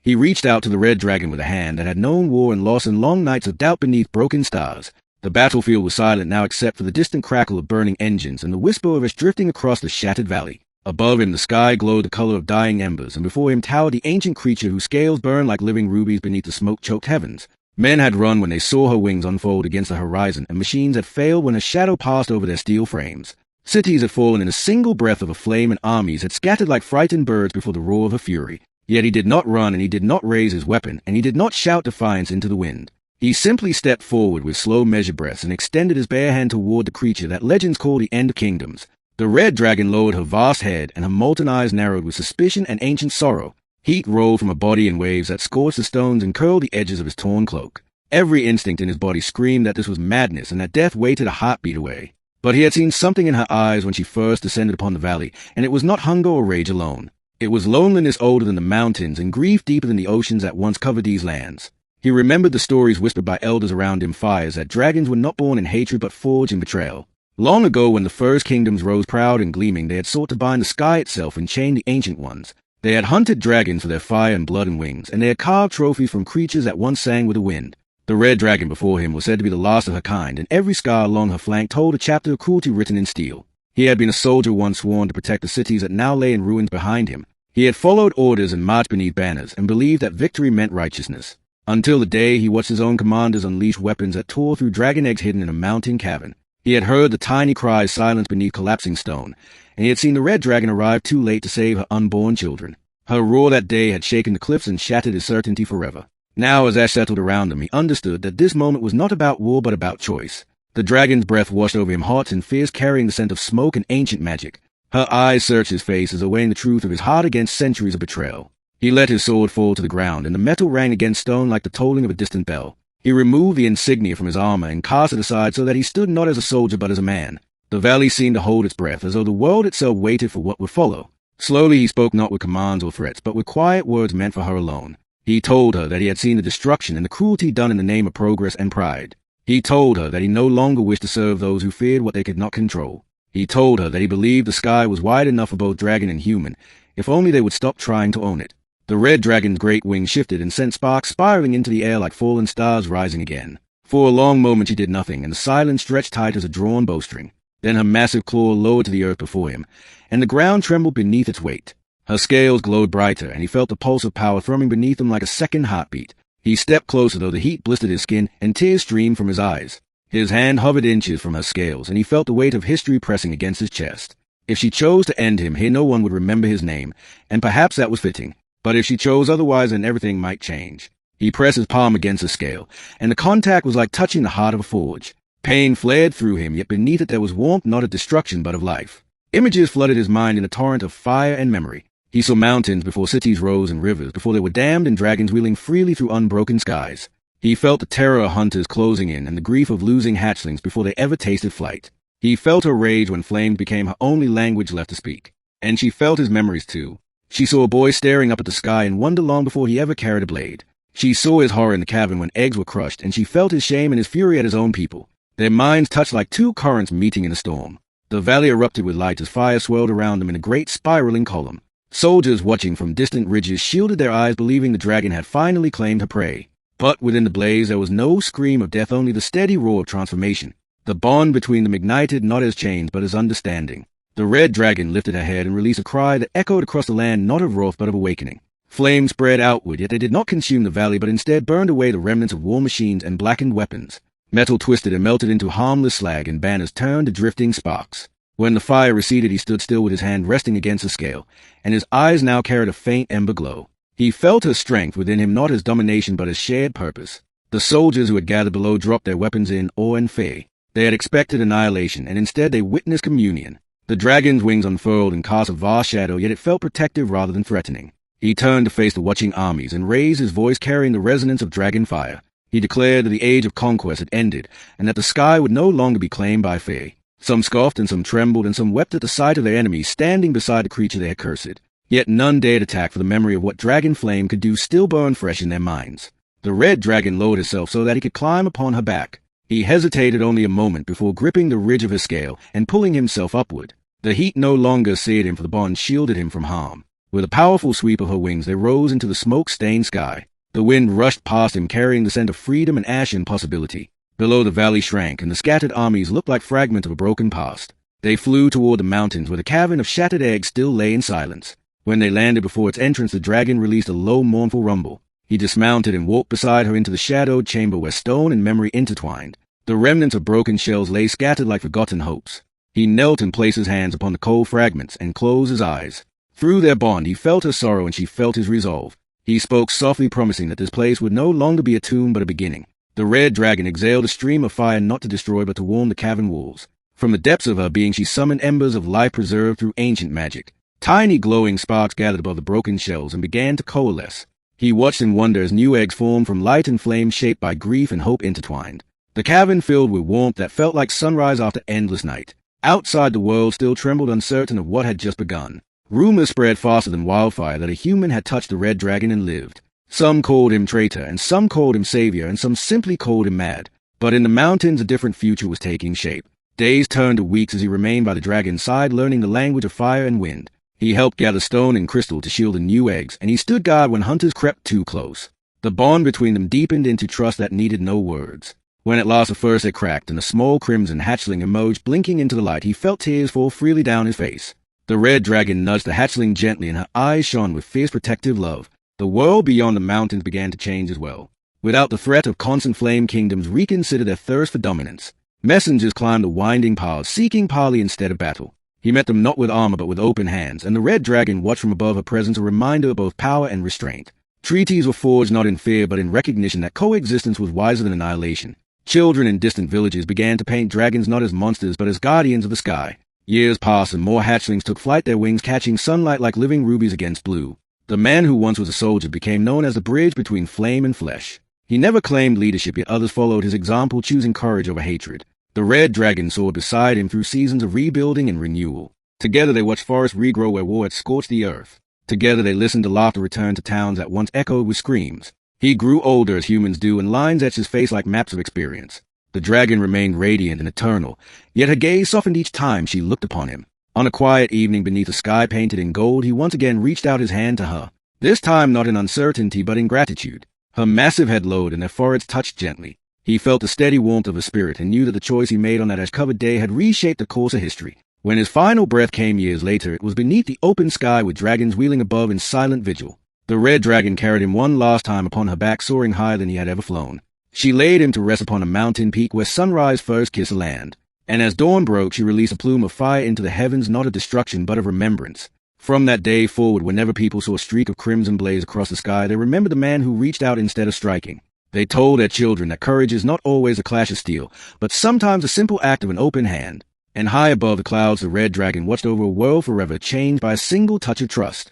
He reached out to the red dragon with a hand that had known war and loss and long nights of doubt beneath broken stars. The battlefield was silent now except for the distant crackle of burning engines and the whisper of ash drifting across the shattered valley. Above him the sky glowed the color of dying embers, and before him towered the ancient creature whose scales burned like living rubies beneath the smoke-choked heavens. Men had run when they saw her wings unfold against the horizon, and machines had failed when her shadow passed over their steel frames. Cities had fallen in a single breath of a flame, and armies had scattered like frightened birds before the roar of her fury. Yet he did not run, and he did not raise his weapon, and he did not shout defiance into the wind. He simply stepped forward with slow measured breaths and extended his bare hand toward the creature that legends call the End of Kingdoms. The red dragon lowered her vast head, and her molten eyes narrowed with suspicion and ancient sorrow. Heat rolled from her body in waves that scorched the stones and curled the edges of his torn cloak. Every instinct in his body screamed that this was madness and that death waited a heartbeat away. But he had seen something in her eyes when she first descended upon the valley, and it was not hunger or rage alone. It was loneliness older than the mountains and grief deeper than the oceans that once covered these lands. He remembered the stories whispered by elders around him, fires that dragons were not born in hatred but forged in betrayal. Long ago, when the first kingdoms rose proud and gleaming, they had sought to bind the sky itself and chain the ancient ones. They had hunted dragons for their fire and blood and wings, and they had carved trophies from creatures that once sang with the wind. The red dragon before him was said to be the last of her kind, and every scar along her flank told a chapter of cruelty written in steel. He had been a soldier once sworn to protect the cities that now lay in ruins behind him. He had followed orders and marched beneath banners, and believed that victory meant righteousness. Until the day he watched his own commanders unleash weapons that tore through dragon eggs hidden in a mountain cavern. He had heard the tiny cries silenced beneath collapsing stone, and he had seen the red dragon arrive too late to save her unborn children. Her roar that day had shaken the cliffs and shattered his certainty forever. Now, as ash settled around him, he understood that this moment was not about war but about choice. The dragon's breath washed over him hot and fierce, carrying the scent of smoke and ancient magic. Her eyes searched his face as though weighing the truth of his heart against centuries of betrayal. He let his sword fall to the ground, and the metal rang against stone like the tolling of a distant bell. He removed the insignia from his armor and cast it aside so that he stood not as a soldier but as a man. The valley seemed to hold its breath, as though the world itself waited for what would follow. Slowly he spoke, not with commands or threats, but with quiet words meant for her alone. He told her that he had seen the destruction and the cruelty done in the name of progress and pride. He told her that he no longer wished to serve those who feared what they could not control. He told her that he believed the sky was wide enough for both dragon and human, if only they would stop trying to own it. The red dragon's great wings shifted and sent sparks spiraling into the air like fallen stars rising again. For a long moment she did nothing, and the silence stretched tight as a drawn bowstring. Then her massive claw lowered to the earth before him, and the ground trembled beneath its weight. Her scales glowed brighter, and he felt the pulse of power thrumming beneath him like a second heartbeat. He stepped closer, though the heat blistered his skin, and tears streamed from his eyes. His hand hovered inches from her scales, and he felt the weight of history pressing against his chest. If she chose to end him, here no one would remember his name, and perhaps that was fitting. But if she chose otherwise, then everything might change. He pressed his palm against the scale, and the contact was like touching the heart of a forge. Pain flared through him, yet beneath it there was warmth not of destruction but of life. Images flooded his mind in a torrent of fire and memory. He saw mountains before cities rose and rivers before they were dammed and dragons wheeling freely through unbroken skies. He felt the terror of hunters closing in and the grief of losing hatchlings before they ever tasted flight. He felt her rage when flames became her only language left to speak. And she felt his memories too. She saw a boy staring up at the sky in wonder long before he ever carried a blade. She saw his horror in the cavern when eggs were crushed, and she felt his shame and his fury at his own people. Their minds touched like two currents meeting in a storm. The valley erupted with light as fire swirled around them in a great spiraling column. Soldiers watching from distant ridges shielded their eyes, believing the dragon had finally claimed her prey. But within the blaze there was no scream of death, only the steady roar of transformation. The bond between them ignited not as chains but as understanding. The red dragon lifted her head and released a cry that echoed across the land, not of wrath but of awakening. Flames spread outward, yet they did not consume the valley but instead burned away the remnants of war machines and blackened weapons. Metal twisted and melted into harmless slag, and banners turned to drifting sparks. When the fire receded, he stood still with his hand resting against the scale, and his eyes now carried a faint ember glow. He felt her strength within him, not as domination but as shared purpose. The soldiers who had gathered below dropped their weapons in awe and fear. They had expected annihilation, and instead they witnessed communion. The dragon's wings unfurled and cast a vast shadow, yet it felt protective rather than threatening. He turned to face the watching armies and raised his voice, carrying the resonance of dragon fire. He declared that the age of conquest had ended, and that the sky would no longer be claimed by fear. Some scoffed and some trembled, and some wept at the sight of their enemies standing beside the creature they had cursed. Yet none dared attack, for the memory of what dragon flame could do still burned fresh in their minds. The red dragon lowered himself so that he could climb upon her back. He hesitated only a moment before gripping the ridge of her scale and pulling himself upward. The heat no longer seared him, for the bond shielded him from harm. With a powerful sweep of her wings, they rose into the smoke-stained sky. The wind rushed past him, carrying the scent of freedom and ash and possibility. Below, the valley shrank, and the scattered armies looked like fragments of a broken past. They flew toward the mountains, where the cavern of shattered eggs still lay in silence. When they landed before its entrance, the dragon released a low, mournful rumble. He dismounted and walked beside her into the shadowed chamber where stone and memory intertwined. The remnants of broken shells lay scattered like forgotten hopes. He knelt and placed his hands upon the cold fragments and closed his eyes. Through their bond, he felt her sorrow and she felt his resolve. He spoke softly, promising that this place would no longer be a tomb but a beginning. The red dragon exhaled a stream of fire, not to destroy but to warm the cavern walls. From the depths of her being, she summoned embers of life preserved through ancient magic. Tiny glowing sparks gathered above the broken shells and began to coalesce. He watched in wonder as new eggs formed from light and flame, shaped by grief and hope intertwined. The cavern filled with warmth that felt like sunrise after endless night. Outside, the world still trembled, uncertain of what had just begun. Rumors spread faster than wildfire that a human had touched the red dragon and lived. Some called him traitor, and some called him savior, and some simply called him mad. But in the mountains, a different future was taking shape. Days turned to weeks as he remained by the dragon's side, learning the language of fire and wind. He helped gather stone and crystal to shield the new eggs, and he stood guard when hunters crept too close. The bond between them deepened into trust that needed no words. When at last the first egg cracked and a small crimson hatchling emerged, blinking into the light, he felt tears fall freely down his face. The red dragon nudged the hatchling gently, and her eyes shone with fierce protective love. The world beyond the mountains began to change as well. Without the threat of constant flame, kingdoms reconsidered their thirst for dominance. Messengers climbed the winding paths, seeking parley instead of battle. He met them not with armor but with open hands, and the red dragon watched from above, her presence a reminder of both power and restraint. Treaties were forged not in fear but in recognition that coexistence was wiser than annihilation. Children in distant villages began to paint dragons not as monsters but as guardians of the sky. Years passed and more hatchlings took flight, their wings catching sunlight like living rubies against blue. The man who once was a soldier became known as the bridge between flame and flesh. He never claimed leadership, yet others followed his example, choosing courage over hatred. The red dragon soared beside him through seasons of rebuilding and renewal. Together they watched forests regrow where war had scorched the earth. Together they listened to laughter return to towns that once echoed with screams. He grew older as humans do, and lines etched his face like maps of experience. The dragon remained radiant and eternal, yet her gaze softened each time she looked upon him. On a quiet evening beneath a sky painted in gold, he once again reached out his hand to her. This time not in uncertainty but in gratitude. Her massive head lowered and their foreheads touched gently. He felt the steady warmth of her spirit and knew that the choice he made on that ash-covered day had reshaped the course of history. When his final breath came years later, it was beneath the open sky with dragons wheeling above in silent vigil. The red dragon carried him one last time upon her back, soaring higher than he had ever flown. She laid him to rest upon a mountain peak where sunrise first kissed the land. And as dawn broke, she released a plume of fire into the heavens, not of destruction but of remembrance. From that day forward, whenever people saw a streak of crimson blaze across the sky, they remembered the man who reached out instead of striking. They told their children that courage is not always a clash of steel, but sometimes a simple act of an open hand. And high above the clouds, the red dragon watched over a world forever changed by a single touch of trust.